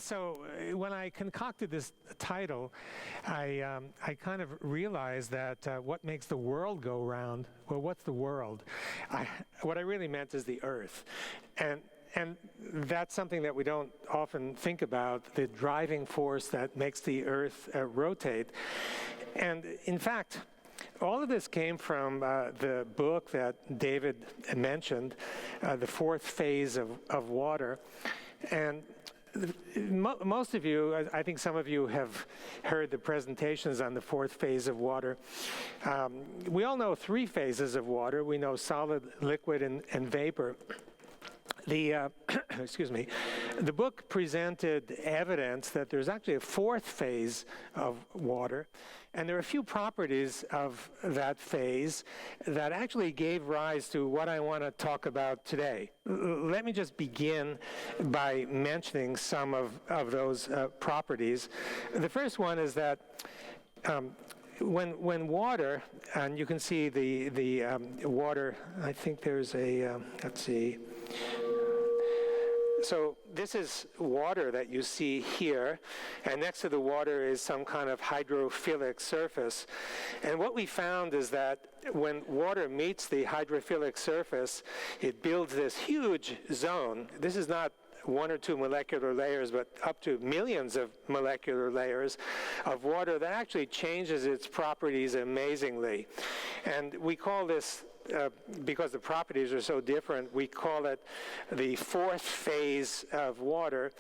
So when I concocted this title, I kind of realized that what makes the world go round, well, what's the world? What I really meant is the Earth. And that's something that we don't often think about, the driving force that makes the Earth rotate. And in fact, all of this came from the book that David mentioned, The Fourth Phase of Water. And most of you, I think some of you have heard the presentations on the fourth phase of water. We all know three phases of water. We know solid, liquid, and vapor. The excuse me, the book presented evidence that there's actually a fourth phase of water, and there are a few properties of that phase that actually gave rise to what I want to talk about today. Let me just begin by mentioning some of those properties. The first one is that when water, and you can see the water, I think there's a, let's see. So this is water that you see here, and next to the water is some kind of hydrophilic surface. And what we found is that when water meets the hydrophilic surface, it builds this huge zone. This is not one or two molecular layers, but up to millions of molecular layers of water that actually changes its properties amazingly. And we call this, because the properties are so different, we call it the fourth phase of water.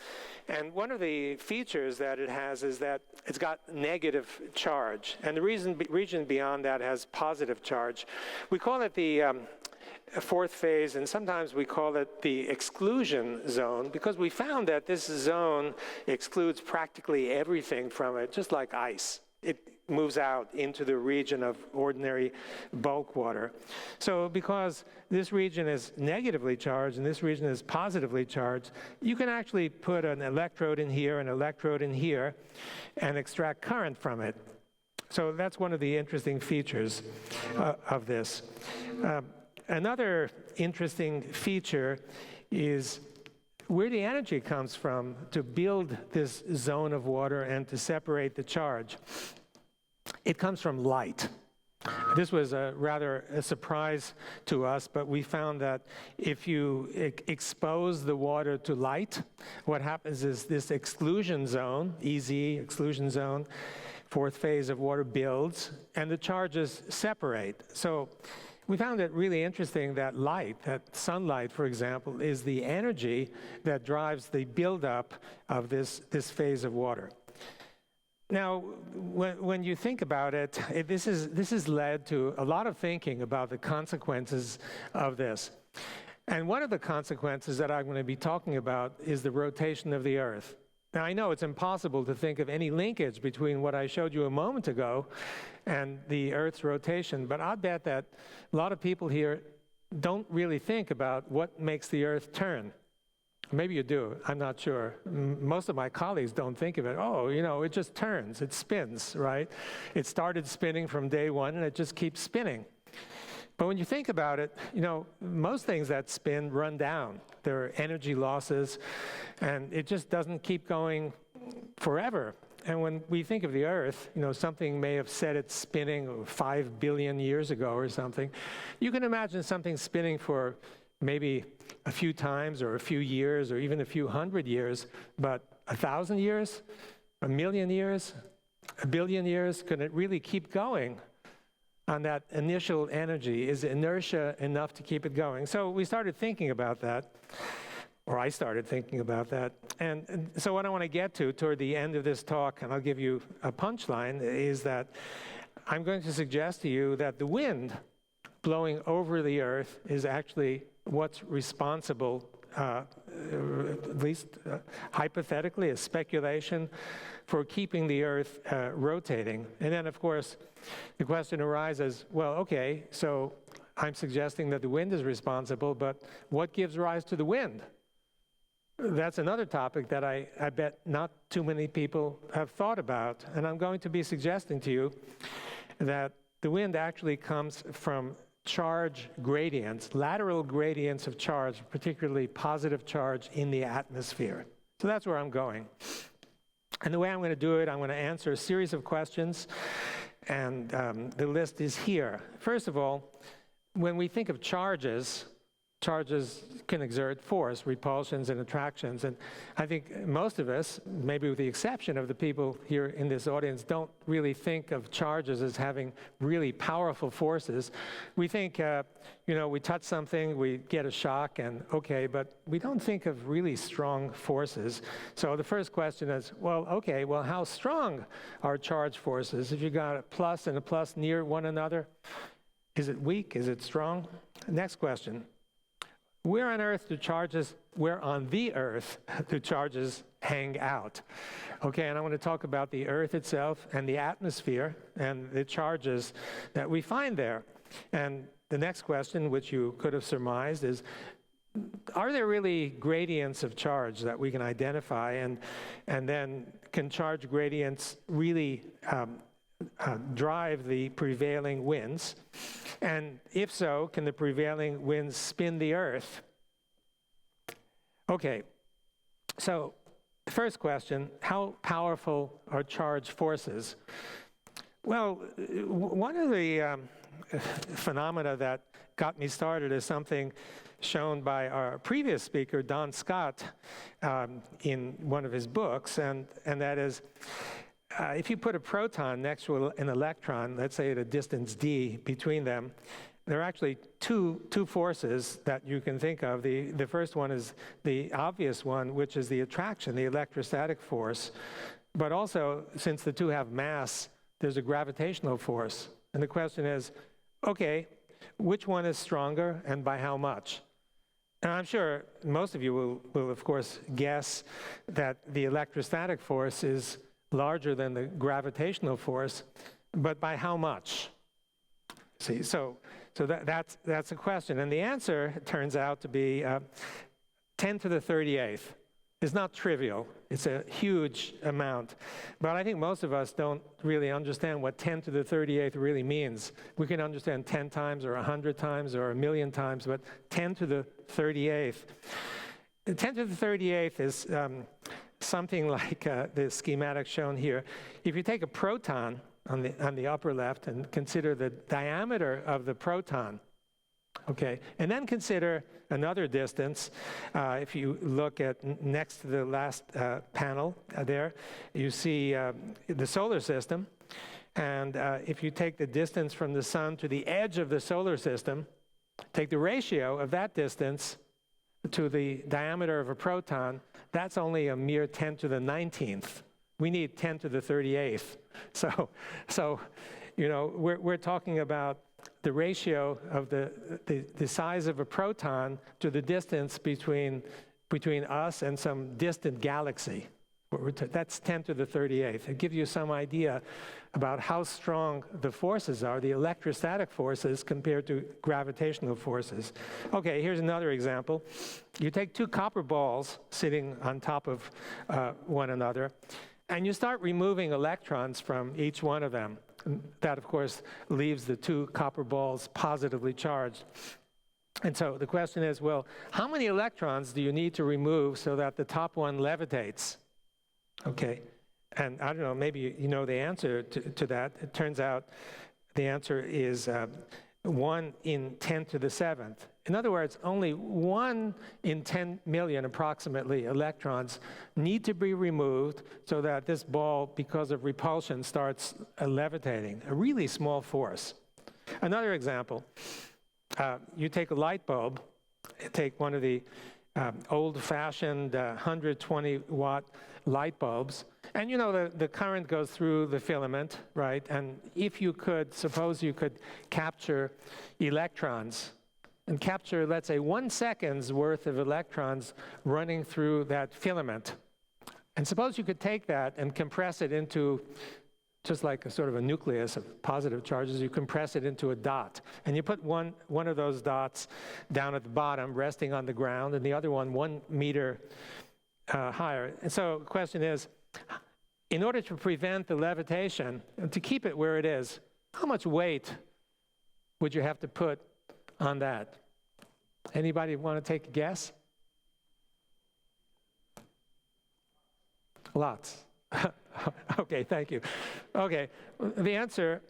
And one of the features that it has is that it's got negative charge. And the region beyond that has positive charge. We call it the fourth phase, and sometimes we call it the exclusion zone, because we found that this zone excludes practically everything from it, just like ice. It moves out into the region of ordinary bulk water. So because this region is negatively charged and this region is positively charged, you can actually put an electrode in here, an electrode in here, and extract current from it. So that's one of the interesting features of this. Another interesting feature is where the energy comes from to build this zone of water and to separate the charge. It comes from light. This was rather a surprise to us, but we found that if you expose the water to light, what happens is this exclusion zone, EZ, exclusion zone, fourth phase of water builds, and the charges separate. So we found it really interesting that light, that sunlight, for example, is the energy that drives the buildup of this phase of water. Now, when you think about it, this has led to a lot of thinking about the consequences of this. And one of the consequences that I'm going to be talking about is the rotation of the Earth. Now, I know it's impossible to think of any linkage between what I showed you a moment ago and the Earth's rotation, but I bet that a lot of people here don't really think about what makes the Earth turn. Maybe you do, I'm not sure. Most of my colleagues don't think of it. Oh, you know, it just turns, it spins, right? It started spinning from day one and it just keeps spinning. But when you think about it, you know, most things that spin run down. There are energy losses, and it just doesn't keep going forever. And when we think of the Earth, you know, something may have set it spinning 5 billion years ago or something. You can imagine something spinning for maybe a few times or a few years or even a few hundred years, but 1,000 years, 1,000,000 years, 1 billion years, can it really keep going on that initial energy? Is inertia enough to keep it going? So we started thinking about that, or I started thinking about that. And so what I want to get to toward the end of this talk, and I'll give you a punchline, is that I'm going to suggest to you that the wind blowing over the Earth is actually what's responsible, at least hypothetically, a speculation, for keeping the Earth rotating. And then, of course, the question arises, well, okay, so I'm suggesting that the wind is responsible, but what gives rise to the wind? That's another topic that I bet not too many people have thought about. And I'm going to be suggesting to you that the wind actually comes from charge gradients, lateral gradients of charge, particularly positive charge in the atmosphere. So that's where I'm going. And the way I'm going to do it, I'm going to answer a series of questions, and the list is here. First of all, when we think of charges, charges can exert force, repulsions and attractions, and I think most of us, maybe with the exception of the people here in this audience, don't really think of charges as having really powerful forces. We think, we touch something, we get a shock, and okay, but we don't think of really strong forces. So the first question is, well, how strong are charge forces? If you got a plus and a plus near one another, is it weak? Is it strong? Next question. Where on the earth do charges hang out? Okay, and I want to talk about the earth itself and the atmosphere and the charges that we find there. And the next question, which you could have surmised, is, are there really gradients of charge that we can identify? And then can charge gradients really drive the prevailing winds? And if so, can the prevailing winds spin the Earth? Okay, so first question, how powerful are charge forces? Well, one of the phenomena that got me started is something shown by our previous speaker, Don Scott, in one of his books, and that is, if you put a proton next to an electron, let's say at a distance d between them, there are actually two forces that you can think of. The first one is the obvious one, which is the attraction, the electrostatic force. But also, since the two have mass, there's a gravitational force. And the question is, okay, which one is stronger and by how much? And I'm sure most of you will of course, guess that the electrostatic force is larger than the gravitational force, but by how much? See, so that's a question. And the answer turns out to be 10 to the 38th. It's not trivial. It's a huge amount. But I think most of us don't really understand what 10 to the 38th really means. We can understand 10 times or 100 times or 1,000,000 times, but 10 to the 38th. 10 to the 38th is something like the schematic shown here. If you take a proton on the upper left and consider the diameter of the proton, okay, and then consider another distance. If you look at next to the last panel there, you see the solar system. And if you take the distance from the sun to the edge of the solar system, take the ratio of that distance to the diameter of a proton, that's only a mere 10 to the 19th. We need 10 to the 38th. So we're talking about the ratio of the size of a proton to the distance between us and some distant galaxy. That's 10 to the 38th. It gives you some idea about how strong the forces are, the electrostatic forces compared to gravitational forces. Okay, here's another example. You take two copper balls sitting on top of one another, and you start removing electrons from each one of them. That, of course, leaves the two copper balls positively charged. And so the question is, well, how many electrons do you need to remove so that the top one levitates? Okay, and I don't know, maybe you know the answer to that. It turns out the answer is 1 in 10 to the 7th. In other words, only 1 in 10 million, approximately, electrons need to be removed so that this ball, because of repulsion, starts levitating, a really small force. Another example, you take a light bulb, take one of the old-fashioned 120-watt light bulbs, and you know the current goes through the filament, right? And if you could, suppose you could capture electrons, and capture, let's say, 1 second's worth of electrons running through that filament. And suppose you could take that and compress it into, just like a sort of a nucleus of positive charges, you compress it into a dot. And you put one of those dots down at the bottom, resting on the ground, and the other one 1 meter higher. And so the question is, in order to prevent the levitation, and to keep it where it is, how much weight would you have to put on that? Anybody want to take a guess? Lots. Okay, thank you. Okay, the answer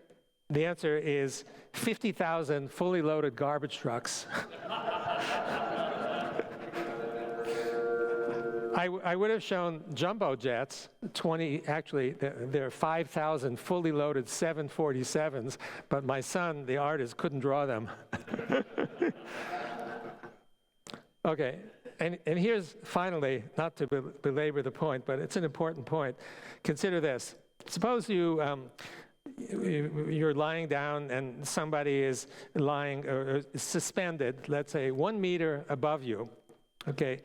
is 50,000 fully loaded garbage trucks. I would have shown jumbo jets, actually, there are 5,000 fully loaded 747s, but my son, the artist, couldn't draw them. Okay, and here's finally, not to belabor the point, but it's an important point. Consider this. Suppose you're lying down and somebody is lying or suspended, let's say 1 meter above you, okay?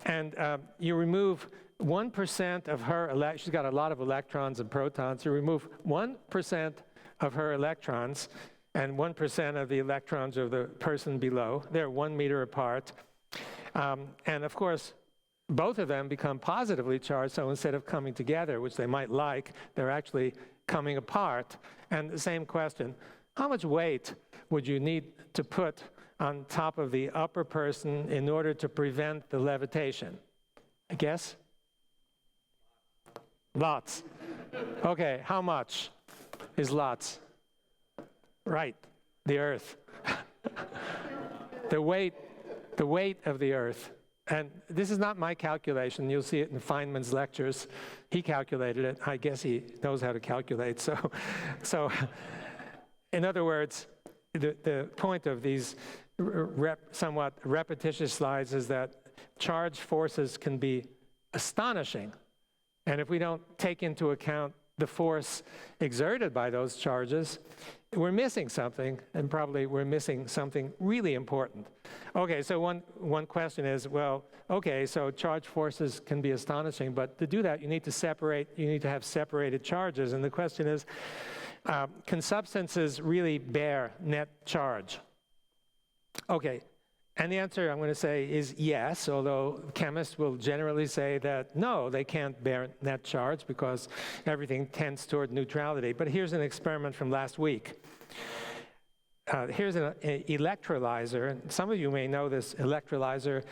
And you remove 1% of her, she's got a lot of electrons and protons, you remove 1% of her electrons and 1% of the electrons of the person below. They're 1 meter apart. And of course, both of them become positively charged, so instead of coming together, which they might like, they're actually coming apart. And the same question, how much weight would you need to put on top of the upper person in order to prevent the levitation? I guess? Lots. Okay, how much is lots? Right, the Earth. the weight of the Earth. And this is not my calculation. You'll see it in Feynman's lectures. He calculated it. I guess he knows how to calculate. So in other words, the point of these somewhat repetitious slides is that charge forces can be astonishing. And if we don't take into account the force exerted by those charges, we're missing something, and probably we're missing something really important. Okay, so one question is, well, okay, so charge forces can be astonishing, but to do that, you need to have separated charges. And the question is, can substances really bear net charge? Okay, and the answer I'm going to say is yes, although chemists will generally say that no, they can't bear net charge because everything tends toward neutrality. But here's an experiment from last week. Here's an electrolyzer, and some of you may know this electrolyzer.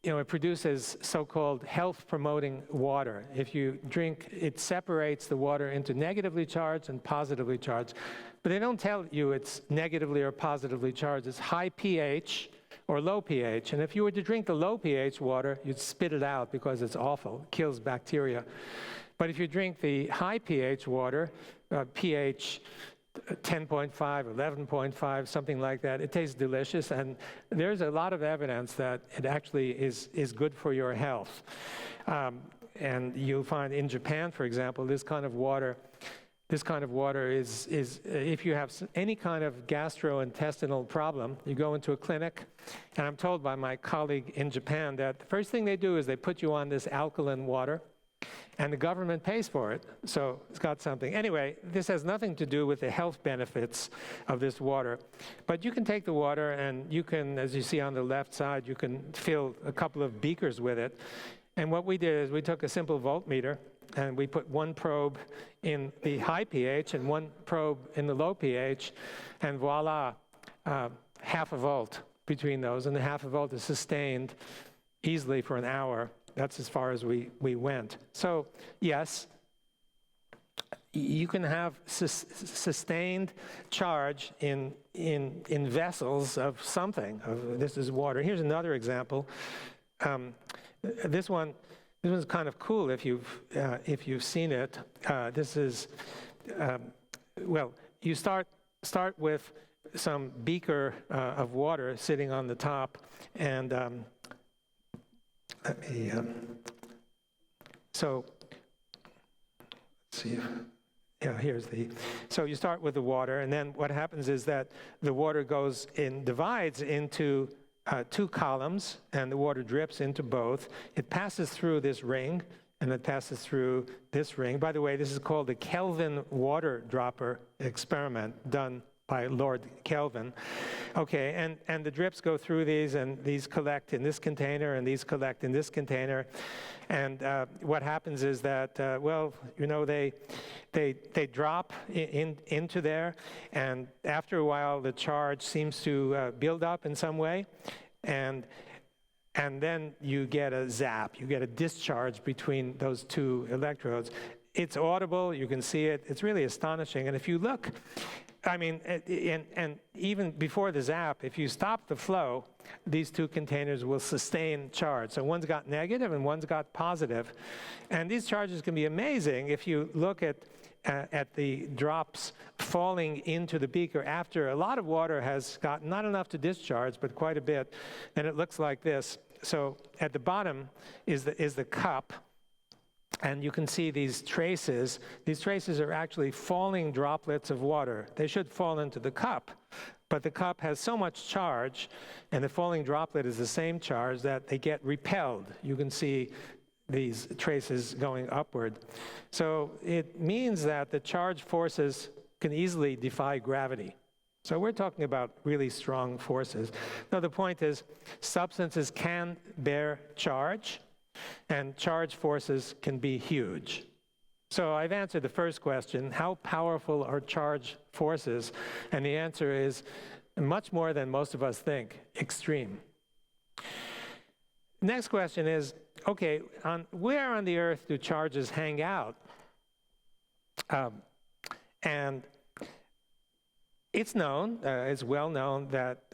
You know, it produces so-called health-promoting water. If you drink, it separates the water into negatively charged and positively charged. But they don't tell you it's negatively or positively charged. It's high pH or low pH. And if you were to drink the low pH water, you'd spit it out because it's awful. It kills bacteria. But if you drink the high pH water, pH 10.5, 11.5, something like that, it tastes delicious. And there's a lot of evidence that it actually is good for your health. And you'll find in Japan, for example, this kind of water is if you have any kind of gastrointestinal problem, you go into a clinic, and I'm told by my colleague in Japan that the first thing they do is they put you on this alkaline water, and the government pays for it, so it's got something. Anyway, this has nothing to do with the health benefits of this water. But you can take the water, and you can, as you see on the left side, you can fill a couple of beakers with it. And what we did is we took a simple voltmeter, and we put one probe in the high pH and one probe in the low pH, and voila, half a volt between those. And the half a volt is sustained easily for an hour. That's as far as we went. So yes, you can have sustained charge in vessels of something. This is water. Here's another example. This one's kind of cool if you've seen it. This is well, you start with some beaker of water sitting on the top, and let me, so, let's see, so you start with the water, and then what happens is that the water divides into two columns, and the water drips into both. It passes through this ring, and it passes through this ring. By the way, this is called the Kelvin water dropper experiment done by Lord Kelvin. Okay, and the drips go through these, and these collect in this container, and these collect in this container. And what happens is that, well, you know, they drop into there, and after a while, the charge seems to build up in some way. And and then you get a zap, you get a discharge between those two electrodes. It's audible, you can see it, it's really astonishing. And if you look, I mean, and even before the zap, if you stop the flow, these two containers will sustain charge. So one's got negative and one's got positive. And these charges can be amazing if you look at the drops falling into the beaker after a lot of water has gotten, not enough to discharge, but quite a bit. And it looks like this. So at the bottom is the cup. And you can see these traces. These traces are actually falling droplets of water. They should fall into the cup. But the cup has so much charge, and the falling droplet is the same charge, that they get repelled. You can see these traces going upward. So it means that the charge forces can easily defy gravity. So we're talking about really strong forces. Now the point is, substances can bear charge, and charge forces can be huge. So I've answered the first question, how powerful are charge forces? And the answer is much more than most of us think, extreme. Next question is, okay, where on the Earth do charges hang out? And it's known, it's well known that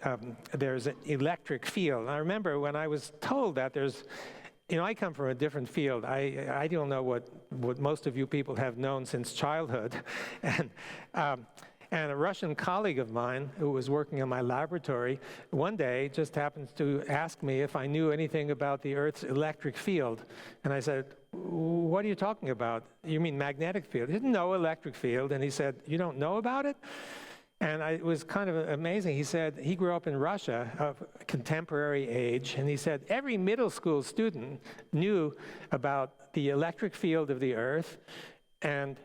there's an electric field. I remember when I was told that there's, you know, I come from a different field. I don't know what most of you people have known since childhood. And a Russian colleague of mine who was working in my laboratory one day just happened to ask me if I knew anything about the Earth's electric field. And I said, what are you talking about? You mean magnetic field? He said, no, electric field. And he said, you don't know about it? And it was kind of amazing. He said he grew up in Russia, of contemporary age, and he said every middle school student knew about the electric field of the Earth and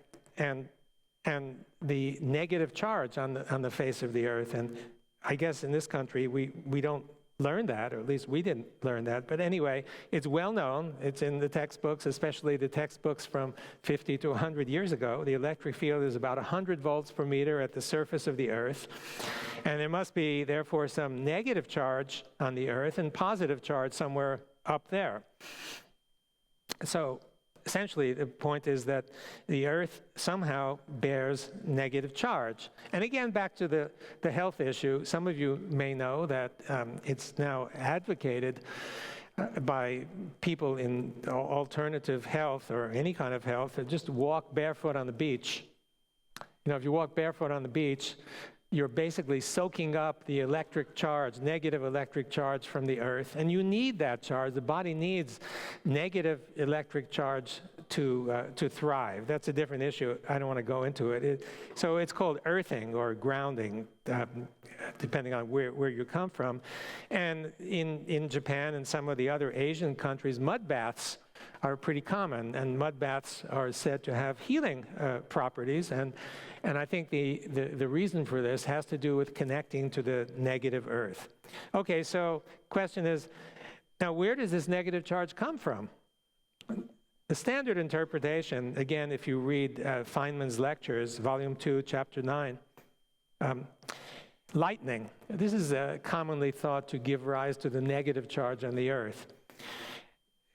the negative charge on the face of the Earth. And I guess in this country we don't learn that, or at least we didn't learn that. But anyway, it's well known. It's in the textbooks, especially the textbooks from 50 to 100 years ago. The electric field is about 100 volts per meter at the surface of the Earth. And there must be, therefore, some negative charge on the Earth and positive charge somewhere up there. So essentially, the point is that the Earth somehow bears negative charge. And again, back to the health issue, some of you may know that it's now advocated by people in alternative health or any kind of health to just walk barefoot on the beach. You know, if you walk barefoot on the beach, you're basically soaking up the electric charge, negative electric charge from the Earth, and you need that charge. The body needs negative electric charge to thrive. That's a different issue. I don't want to go into it. So it's called earthing or grounding, depending on where you come from. And in Japan and some of the other Asian countries, mud baths are pretty common, and mud baths are said to have healing properties. And I think the reason for this has to do with connecting to the negative Earth. Okay, so question is, now where does this negative charge come from? The standard interpretation, again, if you read Feynman's lectures, volume 2, chapter 9, lightning. This is commonly thought to give rise to the negative charge on the Earth.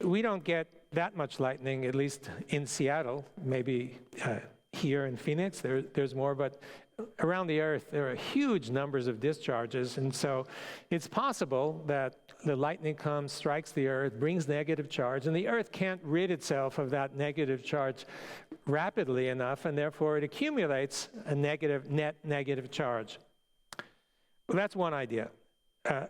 We don't get that much lightning, at least in Seattle, maybe here in Phoenix, there's more, but around the Earth, there are huge numbers of discharges, and so it's possible that the lightning comes, strikes the Earth, brings negative charge, and the Earth can't rid itself of that negative charge rapidly enough, and therefore it accumulates a net negative charge. Well, that's one idea.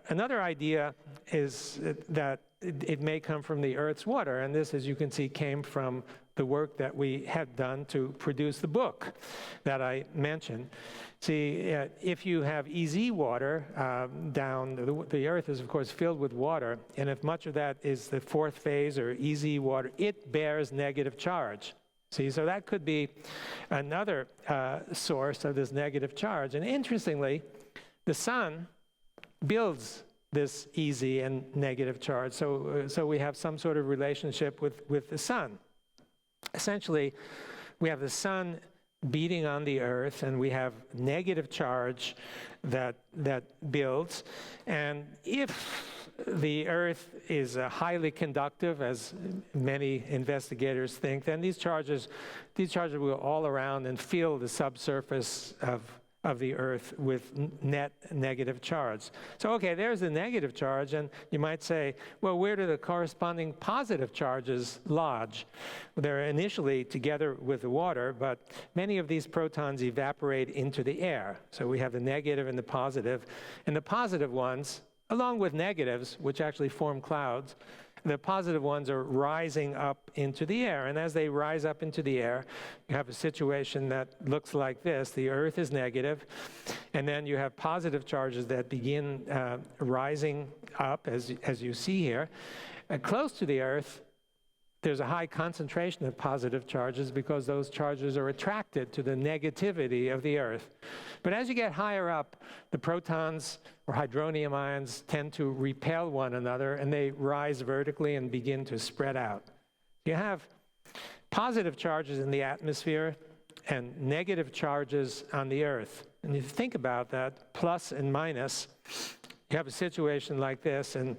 Another idea is that it may come from the Earth's water, and this, as you can see, came from the work that we had done to produce the book that I mentioned. See, if you have EZ water down, the Earth is, of course, filled with water, and if much of that is the fourth phase or EZ water, it bears negative charge. See, so that could be another source of this negative charge. And interestingly, the sun builds this EZ and negative charge. So we have some sort of relationship with the sun. Essentially, we have the sun beating on the Earth, and we have negative charge that builds. And if the Earth is highly conductive, as many investigators think, then these charges will go all around and fill the subsurface of the Earth with net negative charge. So, okay, there's the negative charge, and you might say, well, where do the corresponding positive charges lodge? They're initially together with the water, but many of these protons evaporate into the air. So we have the negative and the positive ones, along with negatives, which actually form clouds, the positive ones are rising up into the air. And as they rise up into the air, you have a situation that looks like this. The Earth is negative, and then you have positive charges that begin rising up, as you see here. And close to the Earth, there's a high concentration of positive charges because those charges are attracted to the negativity of the Earth. But as you get higher up, the protons or hydronium ions tend to repel one another, and they rise vertically and begin to spread out. You have positive charges in the atmosphere and negative charges on the Earth. And if you think about that, plus and minus, you have a situation like this, and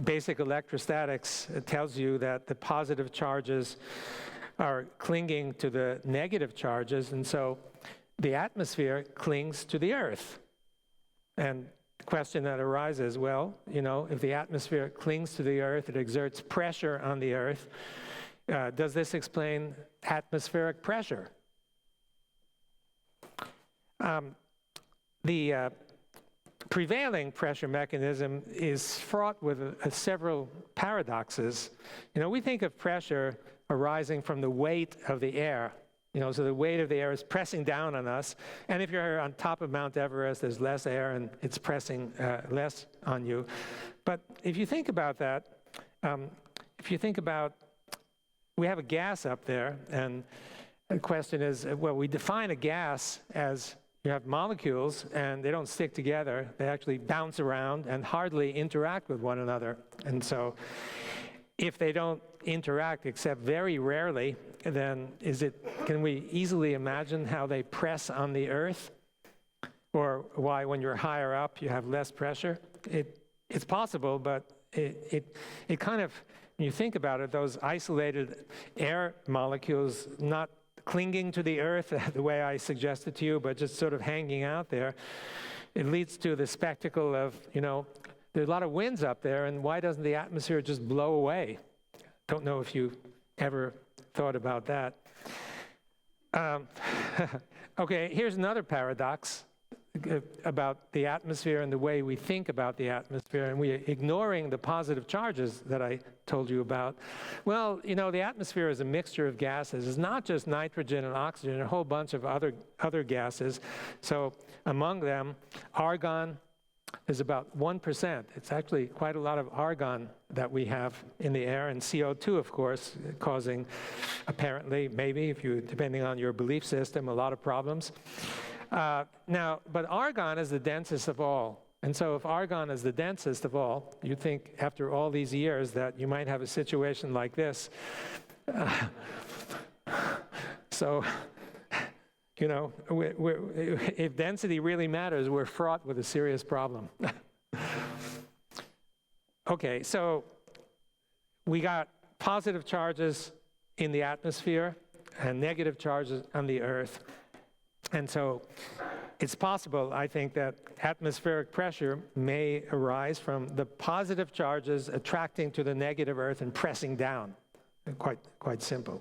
basic electrostatics tells you that the positive charges are clinging to the negative charges, and so the atmosphere clings to the Earth. And the question that arises, well, if the atmosphere clings to the Earth, it exerts pressure on the Earth. Does this explain atmospheric pressure? The prevailing pressure mechanism is fraught with several paradoxes. We think of pressure arising from the weight of the air. So the weight of the air is pressing down on us. And if you're on top of Mount Everest, there's less air and it's pressing less on you. But if you think about that, we have a gas up there, and the question is, well, we define a gas as you have molecules, and they don't stick together. They actually bounce around and hardly interact with one another. And so if they don't interact except very rarely, then can we easily imagine how they press on the Earth? Or why when you're higher up you have less pressure? It's possible, but it kind of, when you think about it, those isolated air molecules not clinging to the Earth the way I suggested to you, but just sort of hanging out there, it leads to the spectacle of, there's a lot of winds up there, and why doesn't the atmosphere just blow away? Don't know if you ever thought about that. Okay, here's another paradox about the atmosphere and the way we think about the atmosphere, and we're ignoring the positive charges that I told you about. Well, the atmosphere is a mixture of gases. It's not just nitrogen and oxygen, a whole bunch of other gases. So among them, argon is about 1%. It's actually quite a lot of argon that we have in the air, and CO2, of course, causing, apparently, maybe, depending on your belief system, a lot of problems. But argon is the densest of all. And so if argon is the densest of all, you think after all these years that you might have a situation like this. If density really matters, we're fraught with a serious problem. Okay, so we got positive charges in the atmosphere and negative charges on the Earth. And so it's possible, I think, that atmospheric pressure may arise from the positive charges attracting to the negative Earth and pressing down. Quite simple.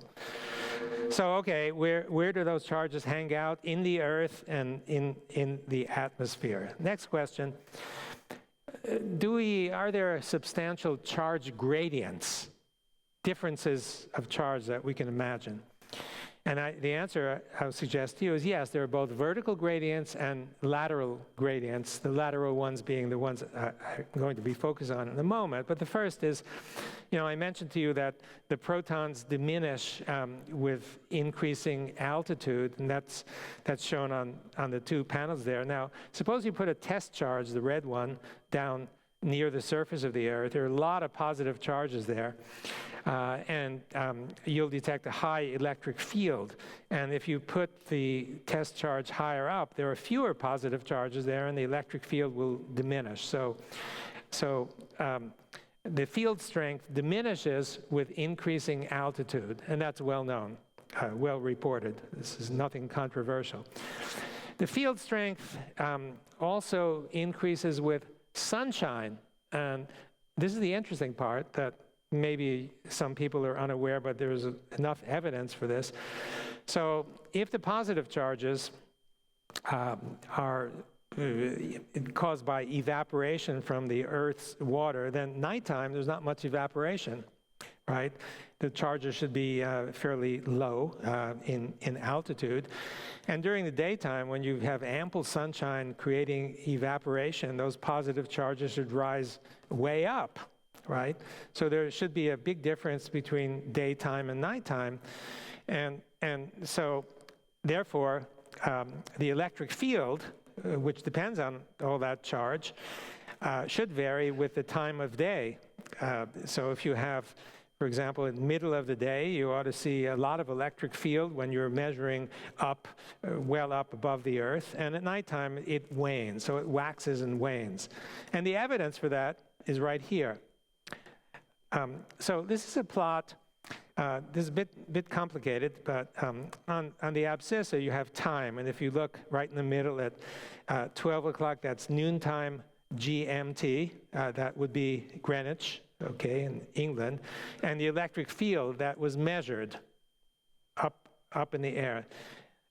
So, okay, where do those charges hang out? In the Earth and in the atmosphere. Next question. Are there substantial charge gradients, differences of charge that we can imagine? And the answer I would suggest to you is yes, there are both vertical gradients and lateral gradients, the lateral ones being the ones I'm going to be focused on in a moment. But the first is, I mentioned to you that the protons diminish with increasing altitude, and that's shown on the two panels there. Now, suppose you put a test charge, the red one, down near the surface of the Earth. There are a lot of positive charges there. And you'll detect a high electric field. And if you put the test charge higher up, there are fewer positive charges there, and the electric field will diminish. So the field strength diminishes with increasing altitude, and that's well known, well reported. This is nothing controversial. The field strength also increases with sunshine, and this is the interesting part that maybe some people are unaware, but there's enough evidence for this. So if the positive charges are caused by evaporation from the Earth's water, then nighttime there's not much evaporation, right? The charges should be fairly low in altitude. And during the daytime, when you have ample sunshine creating evaporation, those positive charges should rise way up, right? So there should be a big difference between daytime and nighttime. And so therefore, the electric field, which depends on all that charge, should vary with the time of day. So if you have, for example, in the middle of the day, you ought to see a lot of electric field when you're measuring up, well up above the Earth. And at nighttime, it wanes, so it waxes and wanes. And the evidence for that is right here. So this is a plot. This is a bit complicated, but on the abscissa you have time, and if you look right in the middle at 12 o'clock, that's noontime GMT. That would be Greenwich, okay, in England, and the electric field that was measured up in the air.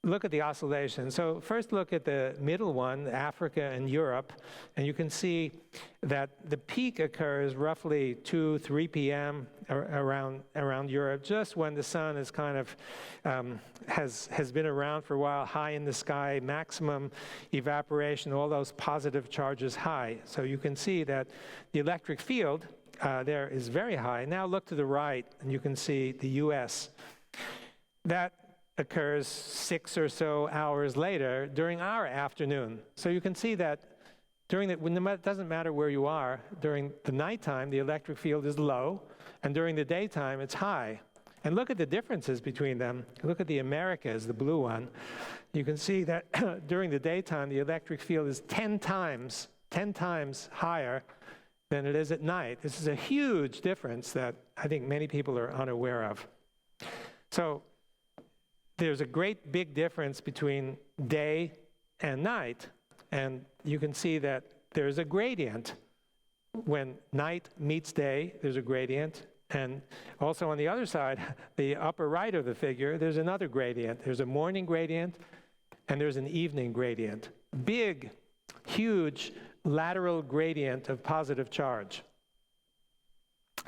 Look at the oscillation. So first look at the middle one, Africa and Europe, and you can see that the peak occurs roughly 2-3 p.m. around Europe, just when the sun is kind of has been around for a while, high in the sky, maximum evaporation, all those positive charges high. So you can see that the electric field there is very high. Now look to the right, and you can see the U.S. That occurs 6 or so hours later during our afternoon. So you can see that it doesn't matter where you are, during the nighttime the electric field is low, and during the daytime it's high. And look at the differences between them. Look at the Americas, the blue one. You can see that during the daytime the electric field is 10 times higher than it is at night. This is a huge difference that I think many people are unaware of. So there's a great big difference between day and night, and you can see that there's a gradient. When night meets day, there's a gradient, and also on the other side, the upper right of the figure, there's another gradient. There's a morning gradient, and there's an evening gradient. Big, huge lateral gradient of positive charge.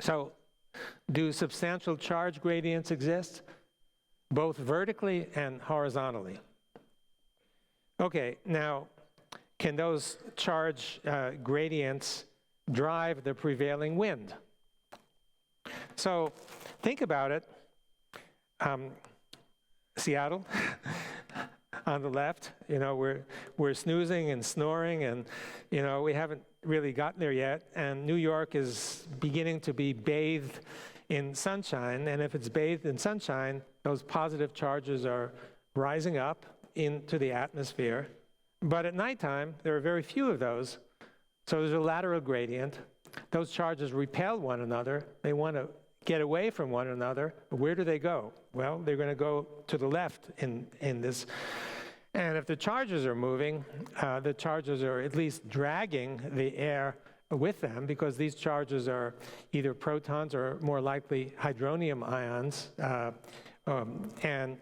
So, do substantial charge gradients exist? Both vertically and horizontally. Okay, now, can those charge gradients drive the prevailing wind? So, think about it. Seattle, on the left, you know, we're snoozing and snoring, and, you know, we haven't really gotten there yet, and New York is beginning to be bathed in sunshine, and if it's bathed in sunshine, those positive charges are rising up into the atmosphere. But at nighttime, there are very few of those, so there's a lateral gradient. Those charges repel one another. They want to get away from one another. Where do they go? Well, they're going to go to the left in this. And if the charges are moving, the charges are at least dragging the air with them, because these charges are either protons or more likely hydronium ions, and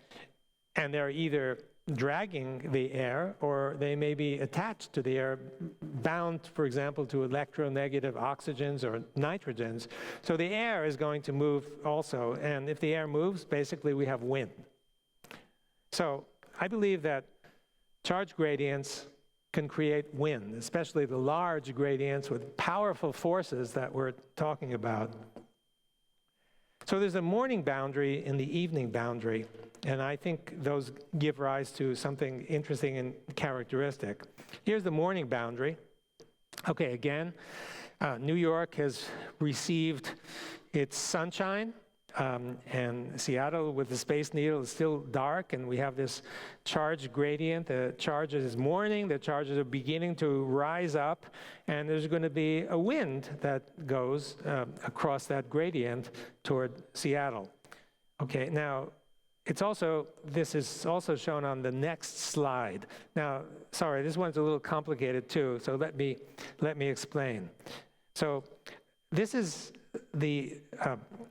they're either dragging the air or they may be attached to the air, bound, for example, to electronegative oxygens or nitrogens. So the air is going to move also, and if the air moves, basically we have wind. So I believe that charge gradients can create wind, especially the large gradients with powerful forces that we're talking about. So there's a morning boundary and the evening boundary, and I think those give rise to something interesting and characteristic. Here's the morning boundary. Okay, again, New York has received its sunshine, and Seattle with the Space Needle is still dark, and we have this charge gradient. The charges is morning, the charges are beginning to rise up, and there's going to be a wind that goes across that gradient toward Seattle. Okay, now this is also shown on the next slide. Now, sorry, this one's a little complicated too, so let me explain. So this is the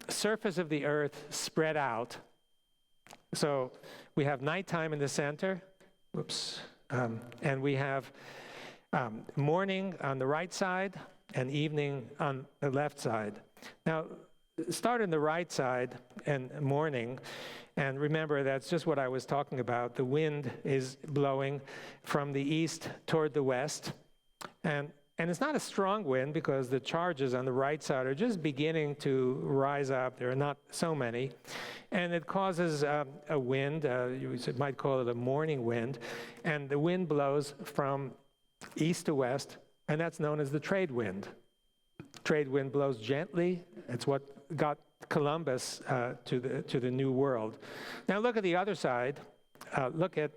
surface of the Earth spread out. So we have nighttime in the center, and we have morning on the right side and evening on the left side. Now, start on the right side and morning, and remember that's just what I was talking about. The wind is blowing from the east toward the west, and it's not a strong wind because the charges on the right side are just beginning to rise up. There are not so many. And it causes a wind, you might call it a morning wind, and the wind blows from east to west, and that's known as the trade wind. Trade wind blows gently. It's what got Columbus to the New World. Now look at the other side. Look at,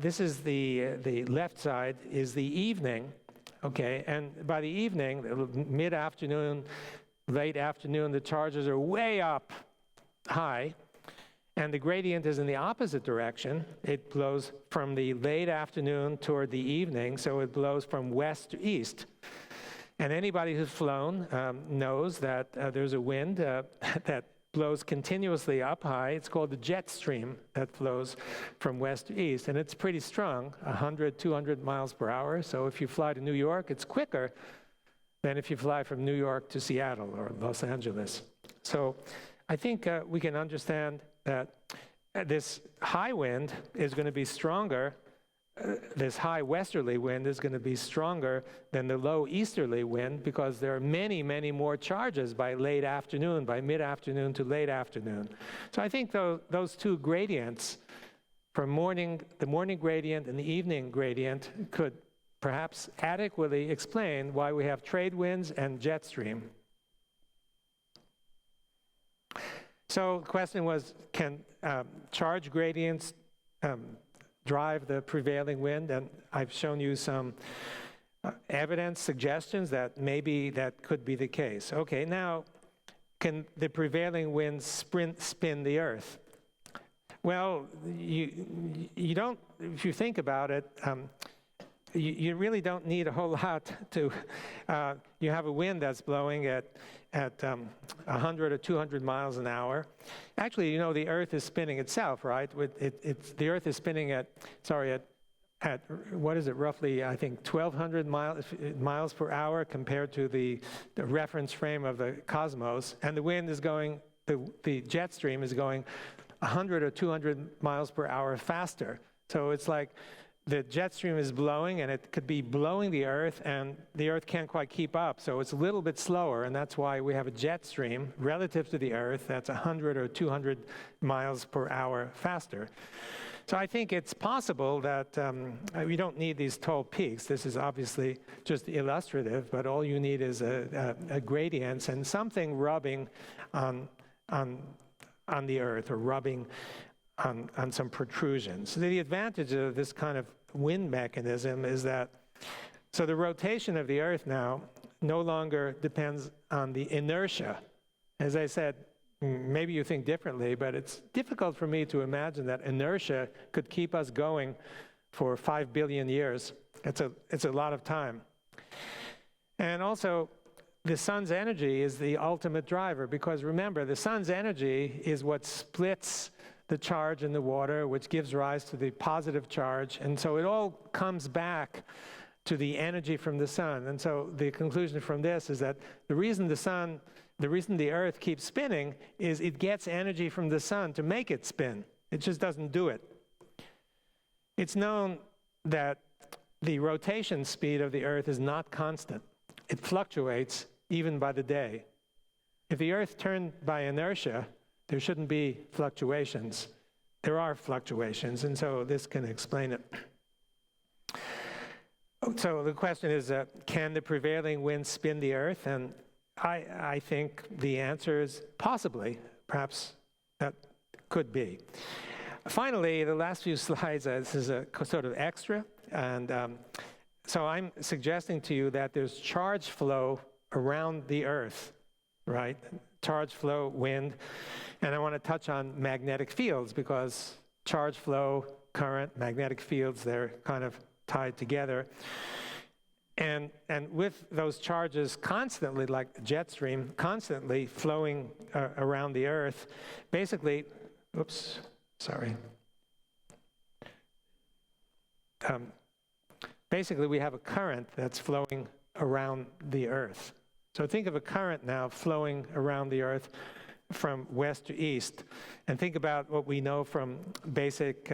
this is the left side is the evening. Okay, and by the evening, mid-afternoon, late afternoon, the charges are way up high, and the gradient is in the opposite direction. It blows from the late afternoon toward the evening, so it blows from west to east. And anybody who's flown knows that there's a wind that blows continuously up high. It's called the jet stream that flows from west to east, and it's pretty strong, 100, 200 miles per hour. So if you fly to New York, it's quicker than if you fly from New York to Seattle or Los Angeles. So I think we can understand that this high wind is going to be stronger. This high westerly wind is going to be stronger than the low easterly wind because there are many, many more charges by late afternoon, by mid-afternoon to late afternoon. So I think those two gradients, from the morning gradient and the evening gradient, could perhaps adequately explain why we have trade winds and jet stream. So the question was, can charge gradients drive the prevailing wind? And I've shown you some evidence, suggestions that maybe that could be the case. Okay, now, can the prevailing wind spin the Earth? Well, you don't, if you think about it, you really don't need a whole lot to, you have a wind that's blowing at 100 or 200 miles an hour. Actually, you know, the Earth is spinning itself, right? The Earth is spinning at what is it, roughly, I think, 1,200 miles per hour compared to the reference frame of the cosmos. And the wind is going, the jet stream is going 100 or 200 miles per hour faster. So it's like the jet stream is blowing, and it could be blowing the Earth, and the Earth can't quite keep up. So it's a little bit slower, and that's why we have a jet stream relative to the Earth that's 100 or 200 miles per hour faster. So I think it's possible that we don't need these tall peaks. This is obviously just illustrative, but all you need is a gradient and something rubbing on the Earth or rubbing on some protrusions. So the advantage of this kind of wind mechanism is that, so the rotation of the Earth now no longer depends on the inertia. As I said, maybe you think differently, but it's difficult for me to imagine that inertia could keep us going for 5 billion years. It's a lot of time. And also, the sun's energy is the ultimate driver, because remember, the sun's energy is what splits the charge in the water, which gives rise to the positive charge. And so it all comes back to the energy from the sun. And so the conclusion from this is that the reason the Earth keeps spinning is it gets energy from the sun to make it spin. It just doesn't do it. It's known that the rotation speed of the Earth is not constant. It fluctuates even by the day. If the Earth turned by inertia, there shouldn't be fluctuations. There are fluctuations, and so this can explain it. So the question is, can the prevailing wind spin the Earth? And I think the answer is possibly. Perhaps that could be. Finally, the last few slides, this is a sort of extra. And so I'm suggesting to you that there's charge flow around the Earth, right? Charge flow, wind. And I want to touch on magnetic fields because charge flow, current, magnetic fields, they're kind of tied together. And with those charges constantly, like the jet stream, constantly flowing around the Earth, basically, oops, sorry. Basically, we have a current that's flowing around the Earth. So think of a current now flowing around the Earth from west to east. And think about what we know from basic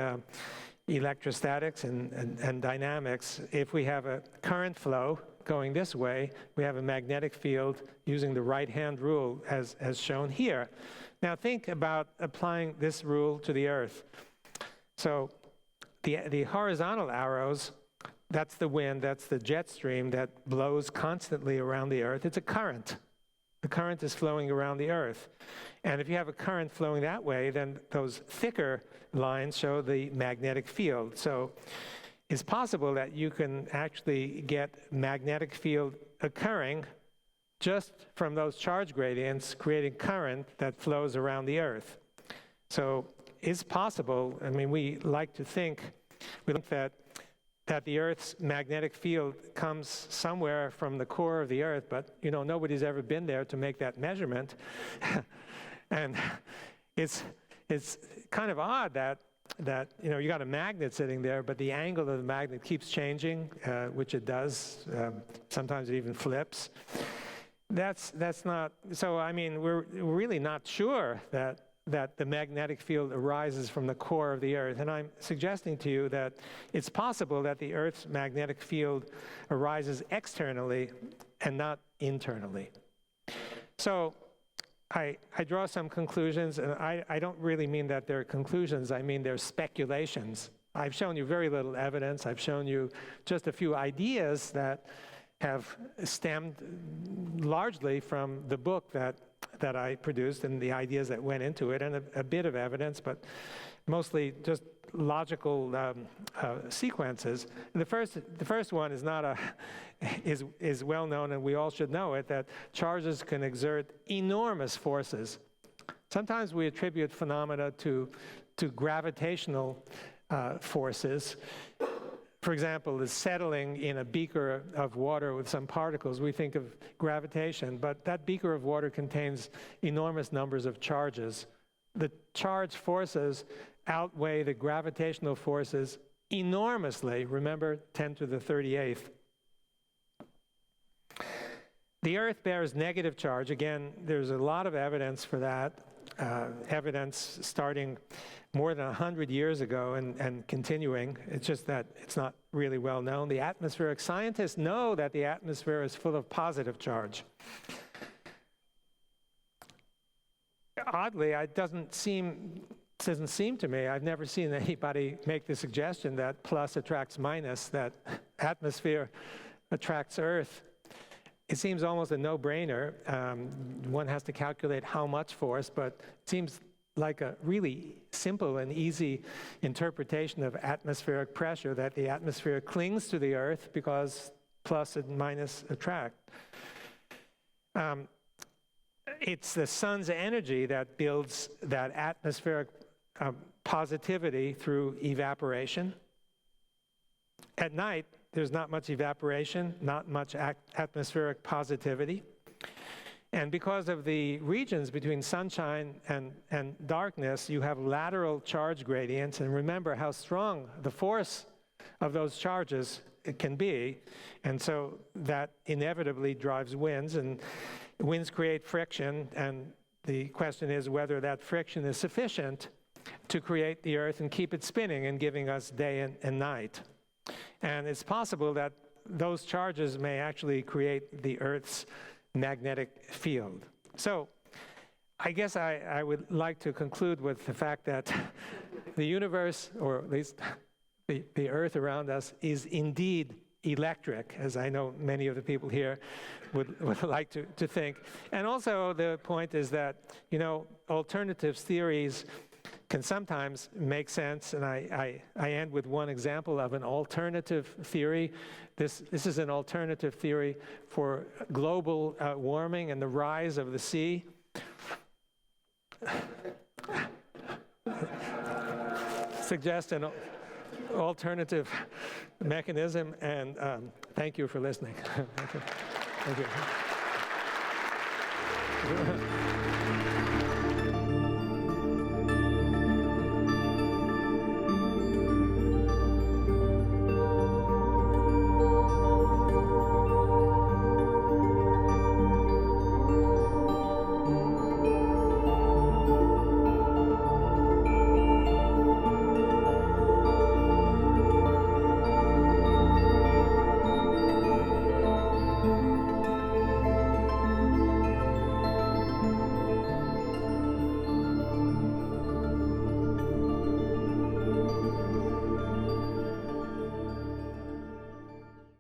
electrostatics and dynamics. If we have a current flow going this way, we have a magnetic field using the right-hand rule as shown here. Now think about applying this rule to the Earth. So the horizontal arrows, that's the wind, that's the jet stream that blows constantly around the Earth. It's a current. The current is flowing around the Earth. And if you have a current flowing that way, then those thicker lines show the magnetic field. So it's possible that you can actually get magnetic field occurring just from those charge gradients, creating current that flows around the Earth. So it's possible, I mean, we like to think that the Earth's magnetic field comes somewhere from the core of the Earth, but you know, nobody's ever been there to make that measurement. And it's kind of odd that you know, you got a magnet sitting there, but the angle of the magnet keeps changing, which it does. Sometimes it even flips. That's not, so I mean, we're really not sure that the magnetic field arises from the core of the Earth. And I'm suggesting to you that it's possible that the Earth's magnetic field arises externally and not internally. So I draw some conclusions, and I don't really mean that they're conclusions, I mean they're speculations. I've shown you very little evidence. I've shown you just a few ideas that have stemmed largely from the book that I produced and the ideas that went into it, and a bit of evidence, but mostly just logical sequences. And the first one is not is well known, and we all should know it, that charges can exert enormous forces. Sometimes we attribute phenomena to gravitational forces. For example, the settling in a beaker of water with some particles, we think of gravitation, but that beaker of water contains enormous numbers of charges. The charge forces outweigh the gravitational forces enormously. Remember, 10 to the 38th. The Earth bears negative charge. Again, there's a lot of evidence for that. Evidence starting more than 100 years ago and continuing. It's just that it's not really well known. The atmospheric scientists know that the atmosphere is full of positive charge. Oddly, it doesn't seem to me, I've never seen anybody make the suggestion that plus attracts minus, that atmosphere attracts Earth. It seems almost a no-brainer. One has to calculate how much force, but it seems like a really simple and easy interpretation of atmospheric pressure, that the atmosphere clings to the Earth because plus and minus attract. It's the sun's energy that builds that atmospheric positivity through evaporation. At night, there's not much evaporation, not much atmospheric positivity. And because of the regions between sunshine and darkness, you have lateral charge gradients. And remember how strong the force of those charges can be. And so that inevitably drives winds, and winds create friction. And the question is whether that friction is sufficient to create the Earth and keep it spinning and giving us day and night. And it's possible that those charges may actually create the Earth's magnetic field. So I guess I would like to conclude with the fact that the universe, or at least the Earth around us, is indeed electric, as I know many of the people here would like to think. And also the point is that, alternative theories can sometimes make sense, and I end with one example of an alternative theory. This is an alternative theory for global warming and the rise of the sea. Suggest an alternative mechanism, and thank you for listening. Thank you. Thank you.